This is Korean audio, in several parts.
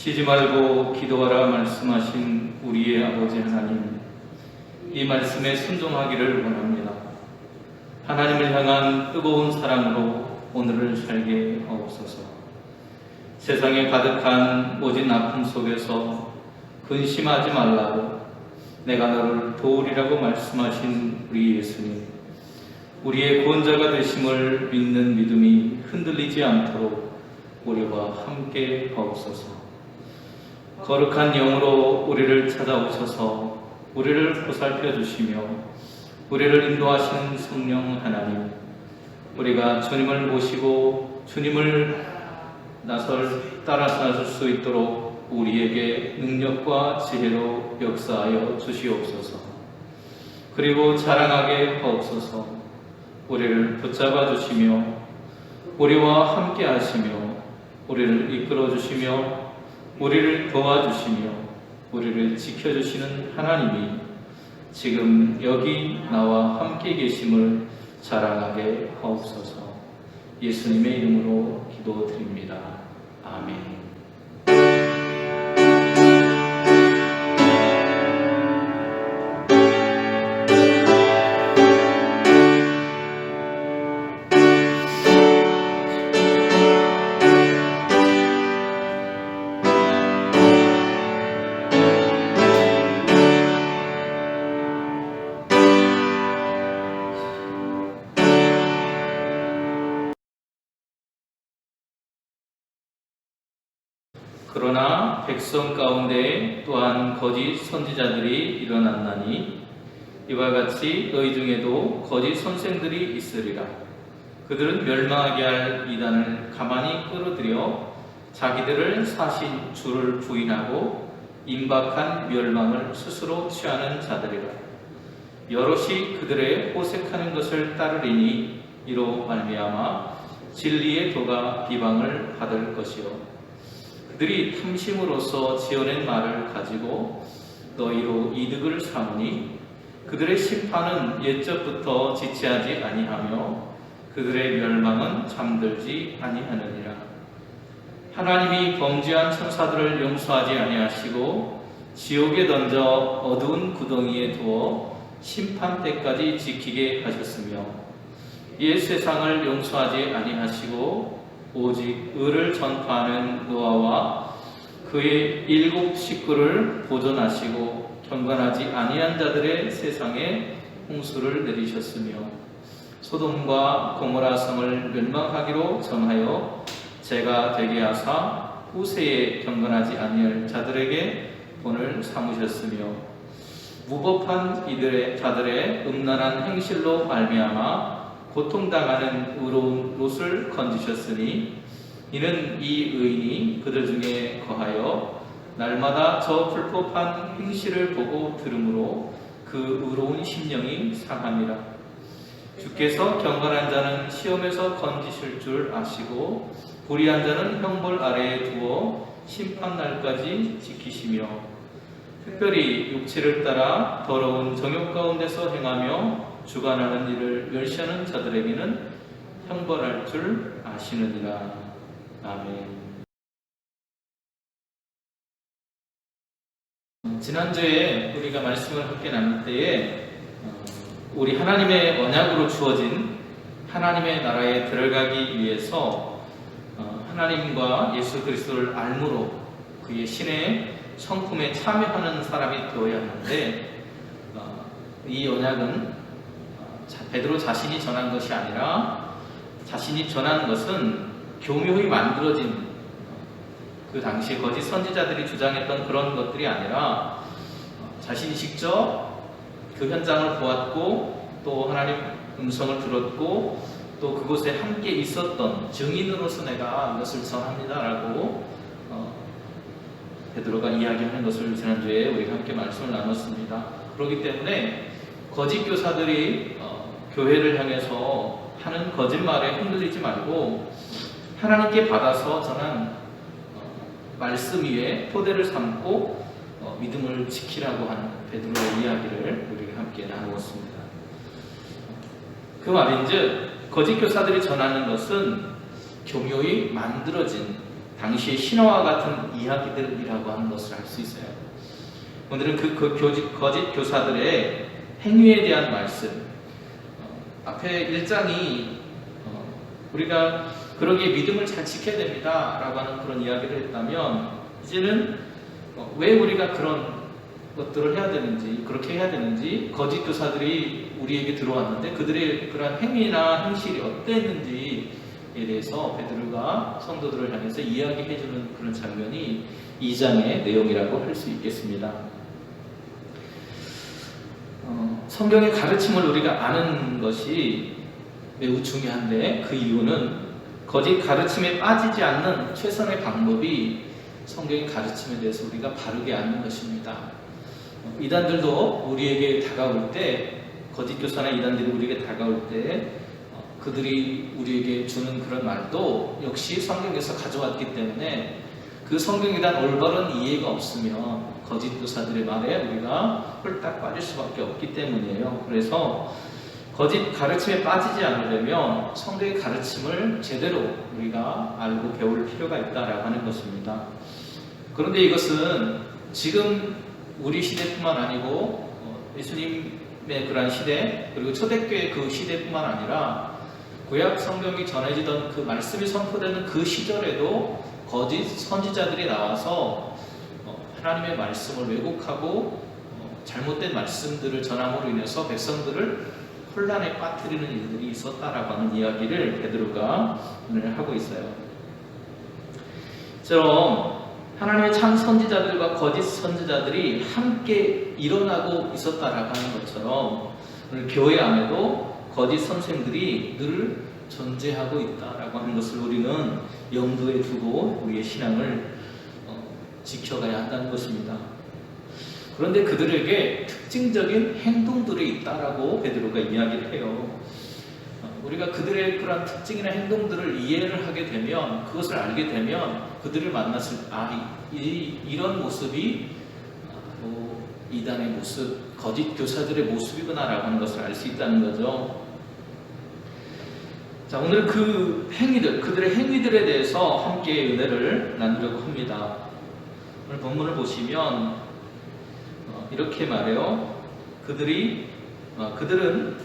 쉬지 말고 기도하라 말씀하신 우리의 아버지 하나님, 이 말씀에 순종하기를 원합니다. 하나님을 향한 뜨거운 사랑으로 오늘을 살게 하옵소서. 세상에 가득한 모진 아픔 속에서 근심하지 말라고 내가 너를 도우리라고 말씀하신 우리 예수님, 우리의 구원자가 되심을 믿는 믿음이 흔들리지 않도록 우리와 함께 하옵소서. 거룩한 영으로 우리를 찾아오셔서 우리를 보살펴 주시며 우리를 인도하시는 성령 하나님, 우리가 주님을 모시고 주님을 따라서 나설 수 있도록 우리에게 능력과 지혜로 역사하여 주시옵소서. 그리고 자랑하게 하옵소서. 우리를 붙잡아 주시며 우리와 함께 하시며 우리를 이끌어 주시며 우리를 도와주시며 우리를 지켜주시는 하나님이 지금 여기 나와 함께 계심을 자랑하게 하옵소서. 예수님의 이름으로 기도드립니다. 아멘. 그러나 백성 가운데 또한 거짓 선지자들이 일어났나니 이와 같이 너희 중에도 거짓 선생들이 있으리라. 그들은 멸망하게 할 이단을 가만히 끌어들여 자기들을 사신 주를 부인하고 임박한 멸망을 스스로 취하는 자들이라. 여럿이 그들의 호색하는 것을 따르리니 이로 말미암아 진리의 도가 비방을 받을 것이요 그들이 탐심으로써 지어낸 말을 가지고 너희로 이득을 삼으니 그들의 심판은 옛적부터 지체하지 아니하며 그들의 멸망은 잠들지 아니하느니라. 하나님이 범죄한 천사들을 용서하지 아니하시고 지옥에 던져 어두운 구덩이에 두어 심판 때까지 지키게 하셨으며 옛 세상을 용서하지 아니하시고 오직 의를 전파하는 노아와 그의 7 식구를 보존하시고 경건하지 아니한 자들의 세상에 홍수를 내리셨으며 소돔과 고모라 성을 멸망하기로 정하여 재가 되게 하사 후세에 경건하지 아니할 자들에게 본을 삼으셨으며 무법한 이들의 자들의 음란한 행실로 말미암아 고통당하는 의로운 롯을 건지셨으니 이는 이 의인이 그들 중에 거하여 날마다 저 불법한 행실을 보고 들으므로 그 의로운 심령이 상함이라. 주께서 경건한 자는 시험에서 건지실 줄 아시고 불의한 자는 형벌 아래에 두어 심판날까지 지키시며 특별히 육체를 따라 더러운 정욕 가운데서 행하며 주관하는 일을 멸시하는 자들에게는 형벌할 줄 아시느니라. 아멘. 지난주에 우리가 말씀을 함께 나눌 때에 우리 하나님의 언약으로 주어진 하나님의 나라에 들어가기 위해서 하나님과 예수 그리스도를 알므로 그의 신의 성품에 참여하는 사람이 되어야 하는데 이 언약은 베드로 자신이 전한 것이 아니라 자신이 전한 것은 교묘히 만들어진 그 당시 거짓 선지자들이 주장했던 그런 것들이 아니라 자신이 직접 그 현장을 보았고 또 하나님 음성을 들었고 또 그곳에 함께 있었던 증인으로서 내가 이것을 전합니다라고 베드로가 이야기하는 것을 지난주에 우리가 함께 말씀을 나눴습니다. 그렇기 때문에 거짓 교사들이 교회를 향해서 하는 거짓말에 흔들리지 말고 하나님께 받아서 전한 말씀 위에 토대를 삼고 믿음을 지키라고 하는 베드로의 이야기를 우리가 함께 나누었습니다. 그 말인즉 거짓 교사들이 전하는 것은 교묘히 만들어진 당시의 신화와 같은 이야기들이라고 하는 것을 알 수 있어요. 오늘은 거짓 교사들의 행위에 대한 말씀, 앞에 1장이 우리가 그러기에 믿음을 잘 지켜야 됩니다 라고 하는 그런 이야기를 했다면, 이제는 왜 우리가 그런 것들을 해야 되는지, 그렇게 해야 되는지, 거짓 교사들이 우리에게 들어왔는데 그들의 그런 행위나 행실이 어땠는지에 대해서 베드로가 성도들을 향해서 이야기해주는 그런 장면이 2장의 내용이라고 할 수 있겠습니다. 성경의 가르침을 우리가 아는 것이 매우 중요한데, 그 이유는 거짓 가르침에 빠지지 않는 최선의 방법이 성경의 가르침에 대해서 우리가 바르게 아는 것입니다. 이단들도 우리에게 다가올 때, 거짓 교사나 이단들이 우리에게 다가올 때 그들이 우리에게 주는 그런 말도 역시 성경에서 가져왔기 때문에, 그 성경에 대한 올바른 이해가 없으면 거짓 교사들의 말에 우리가 홀딱 빠질 수밖에 없기 때문이에요. 그래서 거짓 가르침에 빠지지 않으려면 성경의 가르침을 제대로 우리가 알고 배울 필요가 있다라고 하는 것입니다. 그런데 이것은 지금 우리 시대뿐만 아니고 예수님의 그러한 시대, 그리고 초대교회 그 시대뿐만 아니라 구약 성경이 전해지던 그 말씀이 선포되는 그 시절에도 거짓 선지자들이 나와서 하나님의 말씀을 왜곡하고 잘못된 말씀들을 전함으로 인해서 백성들을 혼란에 빠뜨리는 일들이 있었다라고 하는 이야기를 베드로가 오늘 하고 있어요. 처럼 하나님의 참 선지자들과 거짓 선지자들이 함께 일어나고 있었다라고 하는 것처럼, 오늘 교회 안에도 거짓 선생들이 늘 존재하고 있다라고 하는 것을 우리는 염두에 두고 우리의 신앙을 지켜가야 한다는 것입니다. 그런데 그들에게 특징적인 행동들이 있다라고 베드로가 이야기를 해요. 우리가 그들의 그런 특징이나 행동들을 이해를 하게 되면, 그것을 알게 되면 그들을 만났을 때 이런 모습이 이단의 모습, 거짓 교사들의 모습이구나라고 하는 것을 알 수 있다는 거죠. 자, 오늘 그 행위들, 그들의 행위들에 대해서 함께 은혜를 나누려고 합니다. 오늘 본문을 보시면 이렇게 말해요. 그들은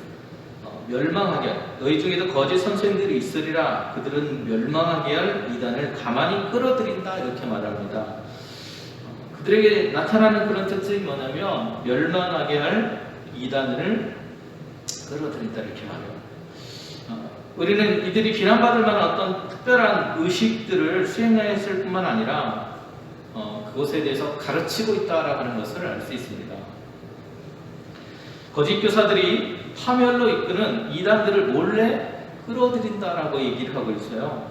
멸망하게 할, 너희 중에도 거짓 선생들이 있으리라. 그들은 멸망하게 할 이단을 가만히 끌어들인다, 이렇게 말합니다. 그들에게 나타나는 그런 특징이 뭐냐면, 멸망하게 할 이단을 끌어들인다, 이렇게 말해요. 우리는 이들이 비난받을 만한 어떤 특별한 의식들을 수행했을 뿐만 아니라 그것에 대해서 가르치고 있다라고 하는 것을 알 수 있습니다. 거짓 교사들이 파멸로 이끄는 이단들을 몰래 끌어들인다라고 얘기를 하고 있어요.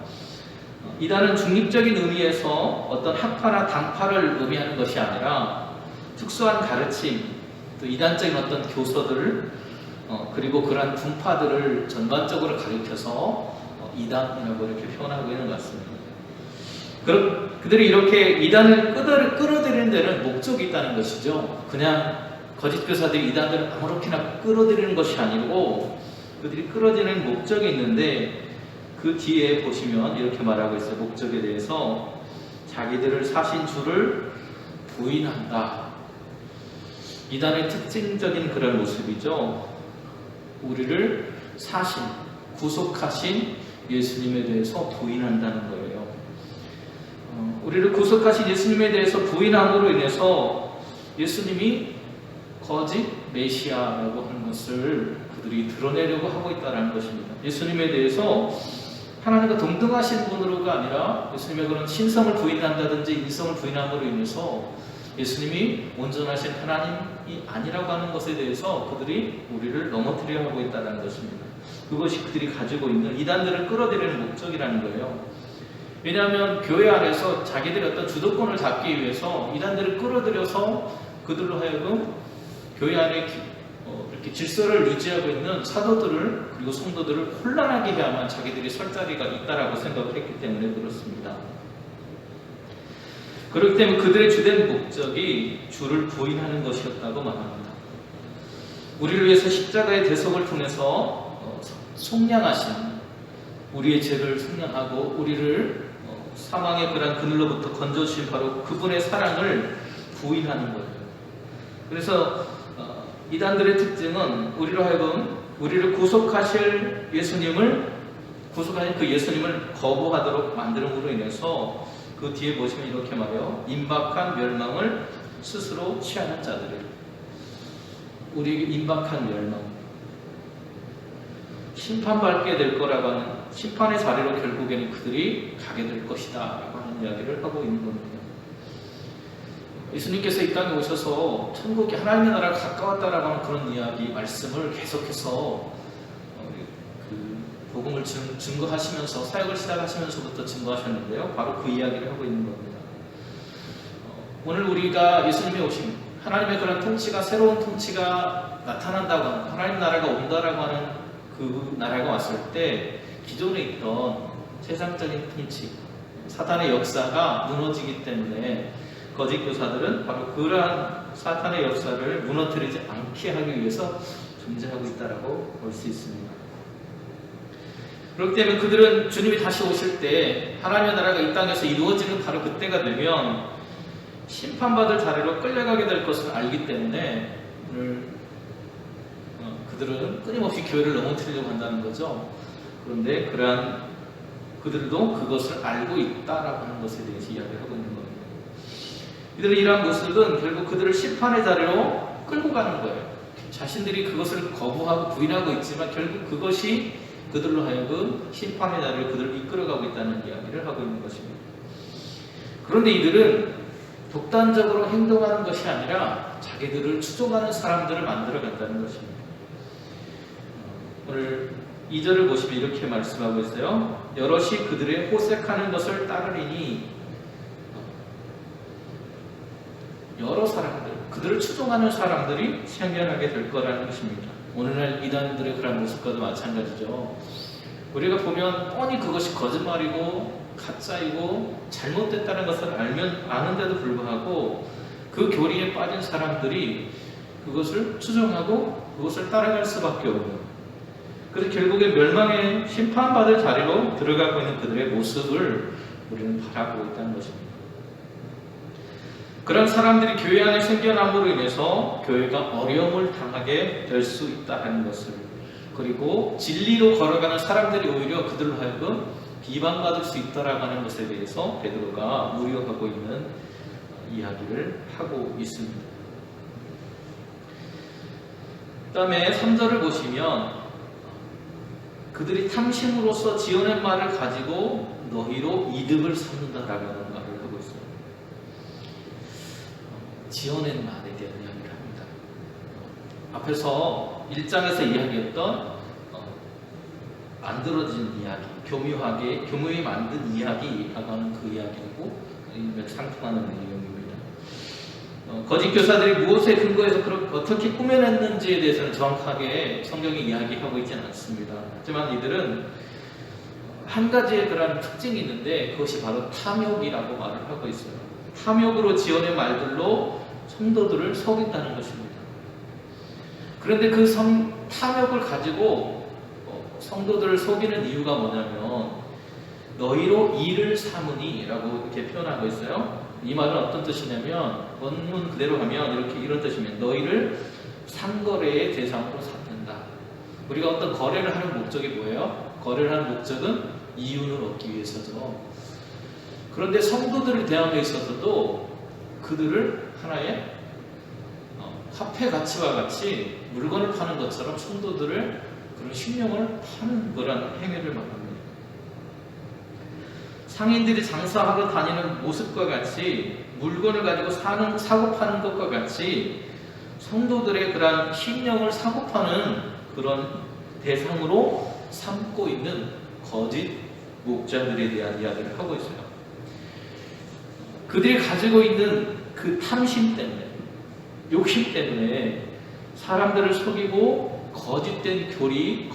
이단은 중립적인 의미에서 어떤 학파나 당파를 의미하는 것이 아니라 특수한 가르침, 또 이단적인 어떤 교서들을 그리고 그러한 분파들을 전반적으로 가리켜서 이단이라고 이렇게 표현하고 있는 것 같습니다. 그들이 이렇게 이단을 끌어들이는 데는 목적이 있다는 것이죠. 그냥 거짓 교사들이 이단들을 아무렇게나 끌어들이는 것이 아니고, 그들이 끌어들이는 목적이 있는데, 그 뒤에 보시면 이렇게 말하고 있어요. 목적에 대해서 자기들을 사신 주를 부인한다. 이단의 특징적인 그런 모습이죠. 우리를 사신, 구속하신 예수님에 대해서 부인한다는 거예요. 우리를 구속하신 예수님에 대해서 부인함으로 인해서 예수님이 거짓 메시아라고 하는 것을 그들이 드러내려고 하고 있다는 것입니다. 예수님에 대해서 하나님과 동등하신 분으로가 아니라 예수님의 그런 신성을 부인한다든지 인성을 부인함으로 인해서 예수님이 온전하신 하나님이 아니라고 하는 것에 대해서 그들이 우리를 넘어뜨려 하고 있다는 것입니다. 그것이 그들이 가지고 있는 이단들을 끌어들이는 목적이라는 거예요. 왜냐하면 교회 안에서 자기들의 어떤 주도권을 잡기 위해서 이단들을 끌어들여서 그들로 하여금 교회 안에 이렇게 질서를 유지하고 있는 사도들을, 그리고 성도들을 혼란하게 해야만 자기들이 설 자리가 있다라고 생각을 했기 때문에 그렇습니다. 그렇기 때문에 그들의 주된 목적이 주를 부인하는 것이었다고 말합니다. 우리를 위해서 십자가의 대속을 통해서 속량하신, 우리의 죄를 속량하고 우리를 사망의 그런 그늘로부터 건져주신 바로 그분의 사랑을 부인하는 거예요. 그래서 이단들의 특징은 우리로 하여금 우리를 구속하실 구속하신 그 예수님을 거부하도록 만드는으로 인해서 그 뒤에 보시면 이렇게 말해요. 임박한 멸망을 스스로 취하는 자들이에요. 우리에게 임박한 멸망, 심판받게 될 거라고 하는 심판의 자리로 결국에는 그들이 가게 될 것이다 라고 하는 이야기를 하고 있는 겁니다. 예수님께서 이 땅에 오셔서 천국이 하나님의 나라가 가까웠다라고 하는 그런 이야기, 말씀을 계속해서 그 복음을 증거하시면서 사역을 시작하시면서부터 증거하셨는데요. 바로 그 이야기를 하고 있는 겁니다. 오늘 우리가 예수님이 오신 하나님의 그런 통치가, 새로운 통치가 나타난다고 하는, 하나님 나라가 온다라고 하는 그 나라가 왔을 때 기존에 있던 세상적인 통치, 사탄의 역사가 무너지기 때문에 거짓 교사들은 바로 그러한 사탄의 역사를 무너뜨리지 않게 하기 위해서 존재하고 있다라고 볼 수 있습니다. 그렇기 때문에 그들은 주님이 다시 오실 때 하나님의 나라가 이 땅에서 이루어지는 바로 그때가 되면 심판받을 자리로 끌려가게 될 것을 알기 때문에 오늘 그들은 끊임없이 교회를 넘어뜨리려고 한다는 거죠. 그런데 그러한 그들도 그것을 알고 있다라고 하는 것에 대해서 이야기를 하고 있는 겁니다. 이들의 이러한 모습은 결국 그들을 심판의 자리로 끌고 가는 거예요. 자신들이 그것을 거부하고 부인하고 있지만 결국 그것이 그들로 하여금 심판의 자리로 그들을 이끌어가고 있다는 이야기를 하고 있는 것입니다. 그런데 이들은 독단적으로 행동하는 것이 아니라 자기들을 추종하는 사람들을 만들어 간다는 것입니다. 오늘 2절을 보시면 이렇게 말씀하고 있어요. 여럿이 그들의 호색하는 것을 따르리니, 여러 사람들, 그들을 추종하는 사람들이 생겨나게 될 거라는 것입니다. 오늘날 이단들의 그런 모습과도 마찬가지죠. 우리가 보면 뻔히 그것이 거짓말이고 가짜이고 잘못됐다는 것을 아는데도 불구하고 그 교리에 빠진 사람들이 그것을 추종하고 그것을 따라갈 수밖에 없는, 그래서 결국에 멸망의 심판받을 자리로 들어가고 있는 그들의 모습을 우리는 바라보고 있다는 것입니다. 그런 사람들이 교회 안에 생겨남으로 인해서 교회가 어려움을 당하게 될 수 있다는 것을, 그리고 진리로 걸어가는 사람들이 오히려 그들로 하여금 비방받을 수 있다라고 하는 것에 대해서 베드로가 우려하고 있는 이야기를 하고 있습니다. 그 다음에 3절을 보시면 그들이 탐심으로써 지어낸 말을 가지고 너희로 이득을 삼는다라고 하는 말을 하고 있어요. 지어낸 말에 대한 이야기를 합니다. 앞에서 1장에서 이야기했던 만들어진 이야기, 교묘히 만든 이야기라고 하는 그 이야기하고 상통하는 내용입니다. 거짓 교사들이 무엇에 근거해서 어떻게 꾸며냈는지에 대해서는 정확하게 성경이 이야기하고 있지는 않습니다. 하지만 이들은 한 가지의 그런 특징이 있는데 그것이 바로 탐욕이라고 말을 하고 있어요. 탐욕으로 지어낸 말들로 성도들을 속인다는 것입니다. 그런데 그 탐욕을 가지고 성도들을 속이는 이유가 뭐냐면 너희로 이를 삼으니 라고 이렇게 표현하고 있어요. 이 말은 어떤 뜻이냐면 원문 그대로 하면 이런 뜻이면 너희를 상거래의 대상으로 삼는다. 우리가 어떤 거래를 하는 목적이 뭐예요? 거래를 하는 목적은 이윤을 얻기 위해서죠. 그런데 성도들을 대함에 있어서도 그들을 하나의 화폐 가치와 같이 물건을 파는 것처럼 성도들을 그런 신령을 파는 그런 행위를 말합니다. 상인들이 장사하고 다니는 모습과 같이 물건을 가지고 사고 파는 것과 같이 성도들의 그런 신령을 사고 파는 그런 대상으로 삼고 있는 거짓 목자들에 대한 이야기를 하고 있어요. 그들이 가지고 있는 그 탐심 때문에, 욕심 때문에 사람들을 속이고 거짓된 교리,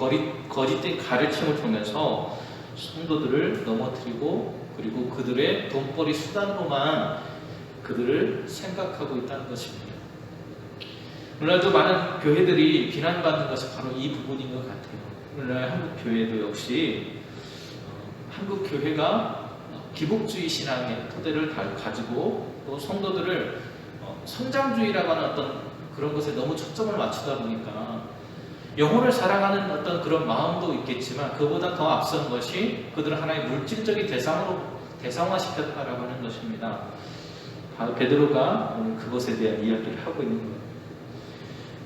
거짓된 가르침을 통해서 성도들을 넘어뜨리고 그리고 그들의 돈벌이 수단으로만 그들을 생각하고 있다는 것입니다. 오늘날도 많은 교회들이 비난받는 것이 바로 이 부분인 것 같아요. 오늘날 한국 교회도 역시 한국 교회가 기복주의 신앙의 토대를 가지고 또 성도들을 성장주의라고 하는 어떤 그런 것에 너무 초점을 맞추다 보니까 영혼을 사랑하는 어떤 그런 마음도 있겠지만 그보다 더 앞선 것이 그들을 하나의 물질적인 대상으로 대상화시켰다라고 하는 것입니다. 바로 베드로가 오늘 그것에 대한 이야기를 하고 있는 거예요.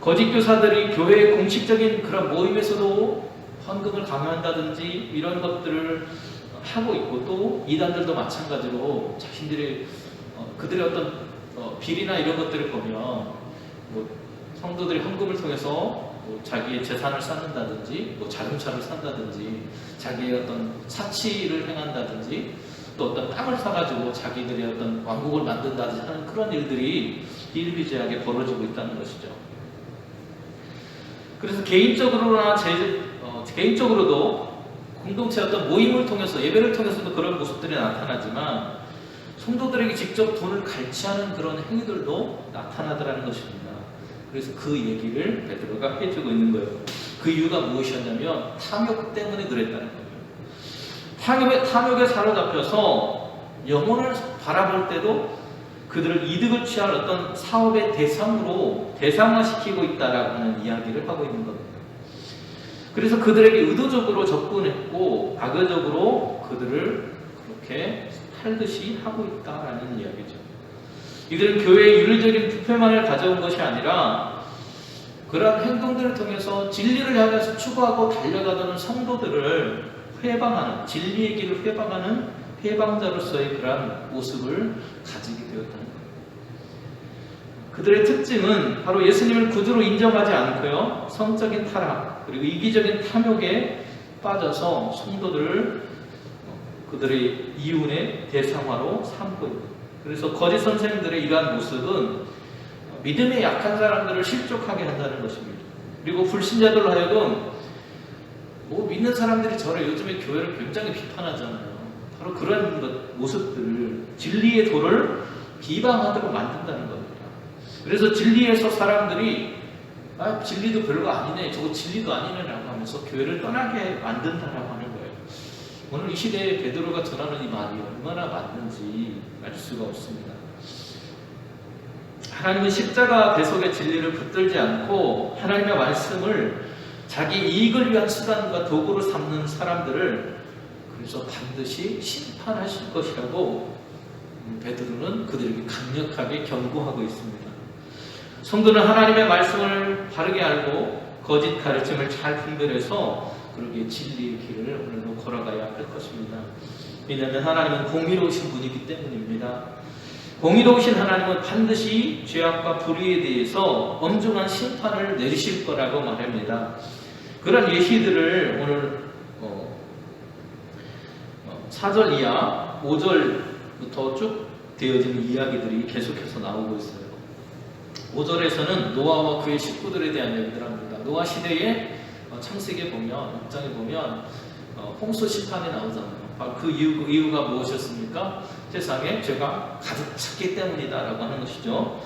거짓 교사들이 교회의 공식적인 그런 모임에서도 헌금을 강요한다든지 이런 것들을 하고 있고 또 이단들도 마찬가지로 자신들의 그들의 어떤 비리나 이런 것들을 보면 뭐 성도들이 헌금을 통해서 뭐 자기의 재산을 쌓는다든지 뭐 자동차를 산다든지 자기의 어떤 사치를 행한다든지 또 어떤 땅을 사가지고 자기들의 어떤 왕국을 만든다든지 하는 그런 일들이 비일비재하게 벌어지고 있다는 것이죠. 그래서 개인적으로도 공동체 어떤 모임을 통해서 예배를 통해서도 그런 모습들이 나타나지만 성도들에게 직접 돈을 갈취하는 그런 행위들도 나타나더라는 것입니다. 그래서 그 얘기를 베드로가 해주고 있는 거예요. 그 이유가 무엇이었냐면 탐욕 때문에 그랬다는 거예요. 탐욕에 사로잡혀서 영혼을 바라볼 때도 그들을 이득을 취할 어떤 사업의 대상화시키고 있다라고 하는 이야기를 하고 있는 겁니다. 그래서 그들에게 의도적으로 접근했고 악의적으로 그들을 그렇게 팔듯이 하고 있다라는 이야기죠. 이들은 교회의 윤리적인 부패만을 가져온 것이 아니라 그러한 행동들을 통해서 진리를 향해서 추구하고 달려가던 성도들을 회방하는, 진리의 길을 회방하는 회방자로서의 그러한 모습을 가지게 되었다는 거예요. 그들의 특징은 바로 예수님을 구주로 인정하지 않고요, 성적인 타락 그리고 이기적인 탐욕에 빠져서 성도들을 그들의 이윤의 대상화로 삼고 있는 거예요. 그래서 거짓 선생님들의 이러한 모습은 믿음에 약한 사람들을 실족하게 한다는 것입니다. 그리고 불신자들로 하여금 믿는 사람들이 저를 요즘에 교회를 굉장히 비판하잖아요. 바로 그런 모습들을 진리의 도를 비방하도록 만든다는 겁니다. 그래서 진리에서 사람들이 진리도 별거 아니네, 저거 진리도 아니네 라고 하면서 교회를 떠나게 만든다라고 하는 거예요. 오늘 이 시대에 베드로가 전하는 이 말이 얼마나 맞는지 알 수가 없습니다. 하나님은 십자가 대속의 진리를 붙들지 않고 하나님의 말씀을 자기 이익을 위한 수단과 도구로 삼는 사람들을 그래서 반드시 심판하실 것이라고 베드로는 그들에게 강력하게 경고하고 있습니다. 성도는 하나님의 말씀을 바르게 알고 거짓 가르침을 잘 분별해서 그렇게 진리의 길을 오늘도 걸어가야 할 것입니다. 왜냐하면 하나님은 공의로우신 분이기 때문입니다. 공의로우신 하나님은 반드시 죄악과 불의에 대해서 엄중한 심판을 내리실 거라고 말합니다. 그런 예시들을 오늘 4절 이하 5절부터 쭉 되어지는 이야기들이 계속해서 나오고 있어요. 5절에서는 노아와 그의 식구들에 대한 얘기를 합니다. 노아 시대에 창세기에 보면, 6장에 보면 홍수 심판이 나오잖아요. 바로 그 이유가 무엇이었습니까? 세상에 죄가 가득 찼기 때문이다라고 하는 것이죠.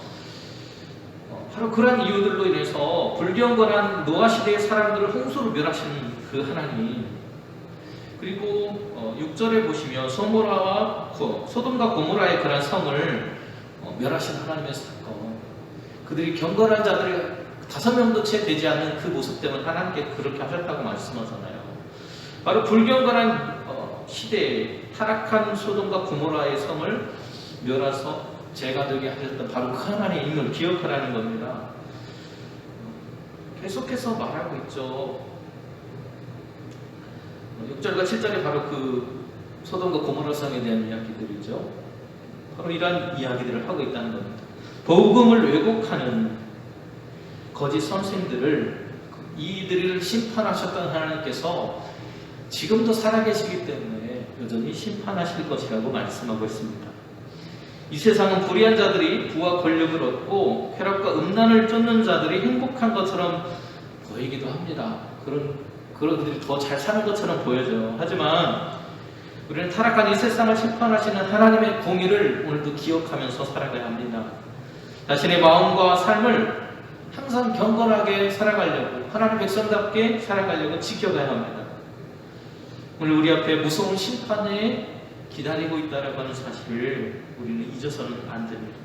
바로 그러한 이유들로 인해서 불경건한 노아 시대의 사람들을 홍수로 멸하시는 그 하나님, 그리고 6절에 보시면 소돔과 고모라의 그러한 성을 멸하신 하나님의 사건, 그들이 경건한 자들이 5명도 채 되지 않는 그 모습 때문에 하나님께 그렇게 하셨다고 말씀하잖아요. 바로 불경건한 시대에 타락한 소돔과 고모라의 성을 멸해서 죄가 되게 하셨던 바로 그 하나님의 임을 기억하라는 겁니다. 계속해서 말하고 있죠. 6절과 7절에 바로 그 소돔과 고모라 성에 대한 이야기들이죠. 바로 이러한 이야기들을 하고 있다는 겁니다. 복음을 왜곡하는 거짓 선생들을 이들을 심판하셨던 하나님께서 지금도 살아계시기 때문에 여전히 심판하실 것이라고 말씀하고 있습니다. 이 세상은 불의한 자들이 부와 권력을 얻고 쾌락과 음란을 쫓는 자들이 행복한 것처럼 보이기도 합니다. 그런 그들이 더 잘 사는 것처럼 보여져요. 하지만 우리는 타락한 이 세상을 심판하시는 하나님의 공의를 오늘도 기억하면서 살아가야 합니다. 자신의 마음과 삶을 항상 경건하게 살아가려고, 하나님 백성답게 살아가려고 지켜가야 합니다. 오늘 우리 앞에 무서운 심판의 기다리고 있다라고 하는 사실을 우리는 잊어서는 안 됩니다.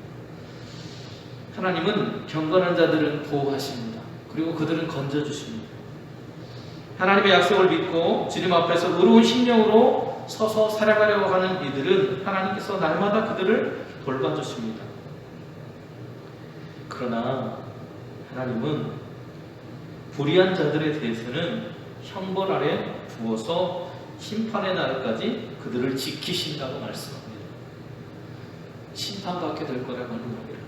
하나님은 경건한 자들은 보호하십니다. 그리고 그들은 건져주십니다. 하나님의 약속을 믿고 주님 앞에서 의로운 심령으로 서서 살아가려고 하는 이들은 하나님께서 날마다 그들을 돌봐주십니다. 그러나 하나님은 불의한 자들에 대해서는 형벌 아래 두어서 심판의 날까지 그들을 지키신다고 말씀합니다. 심판받게 될 거라고 하는 겁니다.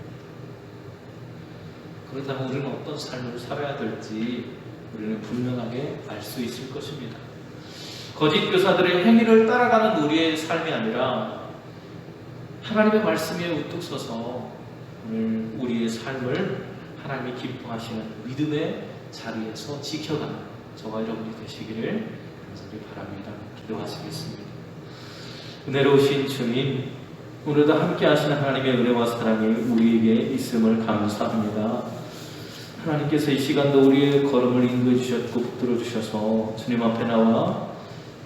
그렇다면 우리는 어떤 삶을 살아야 될지 우리는 분명하게 알 수 있을 것입니다. 거짓 교사들의 행위를 따라가는 우리의 삶이 아니라 하나님의 말씀에 우뚝 서서 오늘 우리의 삶을 하나님이 기뻐하시는 믿음의 자리에서 지켜가는 저와 여러분이 되시기를 간절히 바랍니다. 기도하시겠습니다. 은혜로우신 주님, 오늘도 함께 하시는 하나님의 은혜와 사랑이 우리에게 있음을 감사합니다. 하나님께서 이 시간도 우리의 걸음을 인도해 주셨고 붙들어 주셔서 주님 앞에 나와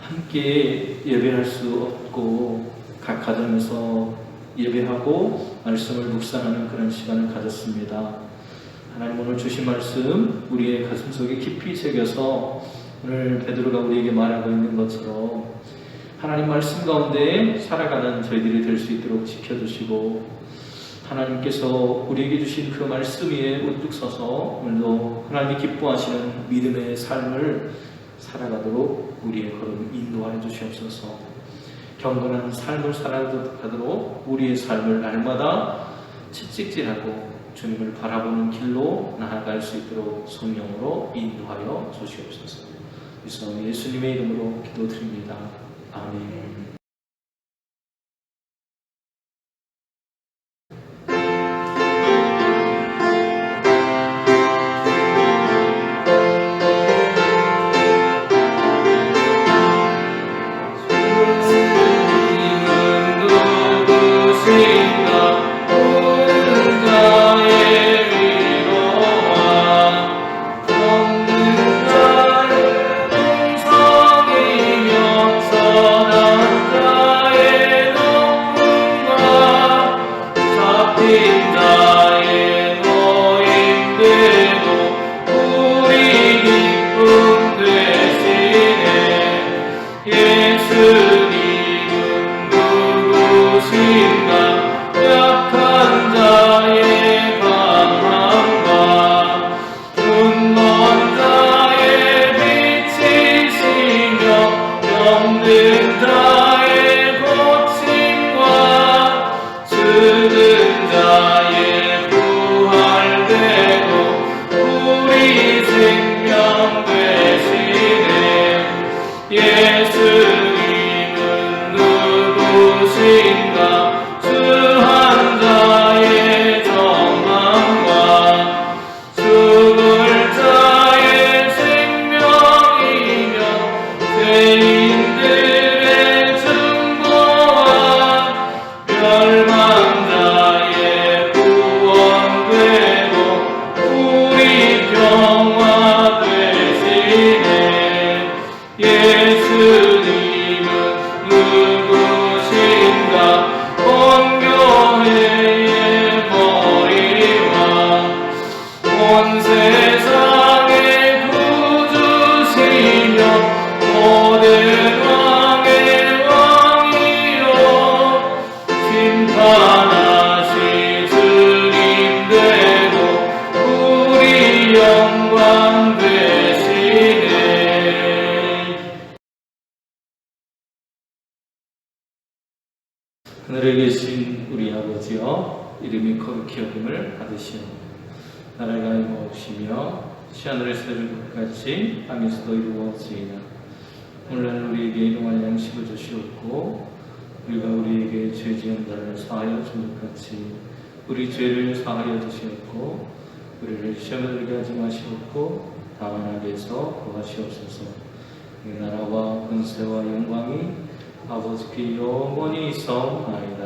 함께 예배할 수 없고 각 가정에서 예배하고 말씀을 묵상하는 그런 시간을 가졌습니다. 하나님 오늘 주신 말씀 우리의 가슴속에 깊이 새겨서 오늘 베드로가 우리에게 말하고 있는 것처럼 하나님 말씀 가운데 살아가는 저희들이 될 수 있도록 지켜주시고 하나님께서 우리에게 주신 그 말씀 위에 우뚝 서서 오늘도 하나님이 기뻐하시는 믿음의 삶을 살아가도록 우리의 걸음 인도하여 주시옵소서. 경건한 삶을 살아가도록 우리의 삶을 날마다 채찍질하고 주님을 바라보는 길로 나아갈 수 있도록 성령으로 인도하여 주시옵소서. 그래서 예수님의 이름으로 기도드립니다. 아멘. 하늘에 계신 우리 아버지여, 이름이 거룩히 여김을 받으시오. 나라가 이루어지며 시하늘에서 이룬 것 같이 땅에서도 이루어지이다. 오늘날 우리에게 일용할 양식을 주시옵고 우리가 우리에게 죄 지은 자를 사하여 준 것 같이 우리 죄를 사하여 주시옵고 우리를 시험에 들게 하지 마시옵고 다만 악에서 구하시옵소서. 이 나라와 권세와 영광이 아버지께 영원히 있사옵나이다.